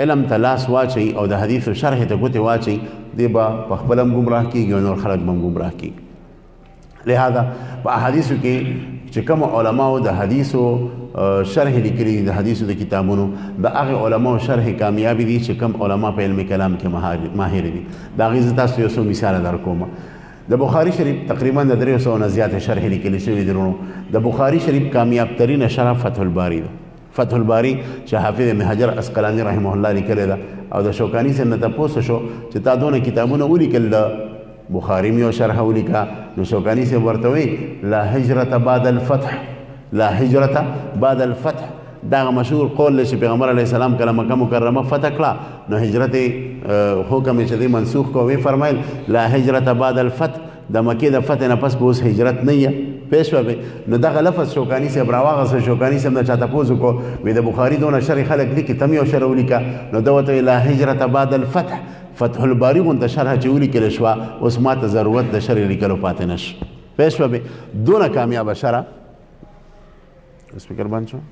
علم ته لاس واچي او د حدیثو شرح ته ګوتې واچي دی به په خپل هم ګمراه کېږي او نور خلک به هم ګمراه کېږي. لهذا په احادیثو کې چې کوم علماو د حدیثو شرح لیکلي د حدیثو د کتابونو د هغې علماو شرح کامیابي دي چې کوم علما په علم کلام کې ماهر دي. د هغې زه تاسو یو څو مثاله در کوم. د بخاري شریف تقریبا د 300 نه زیات شرح لیکلي شوي دي. د بخاري شریف کامیاب ترینه شرح فتح الباری ده. فتح الباری چې حافظ ابن حجر اسقلاني رحمه الله لیکلی ده او د شوکاني صاحب نه تپوس شو چې تا دونه کتابونه ولیکل د بخاري مې یو شرح ولیکه نو شوکاني صاحب ورته وایي لا هجرة بعد الفتح، لا هجرة بعد الفتح. دغه مشهور قول چې پیغمبر علیه السلام کله مکه مکرمه فتح کړه نو هجرت حکم چې دی منسوخ کو وی فرمایل لا هجرة بعد الفتح، د مکې د فتح نه پس به اوس هجرت نه یه پیش شوی. نو دغه لفظ شوکاني صاحب راواغسته. شوکاني صاحب نه چا تپوس وکړو وی د بخاري دونه شرح خلک لیکي ته مې یو شرح ولیکه نو ده ورته لا هجرة بعد الفتح. فتح الباري غونته شرح چې ولیکل شوه اوس ما ته ضرورت د شرح لیکلو پاتې نشو. پیش شوی دونه کامیابه شرح. سپیکر بند شو.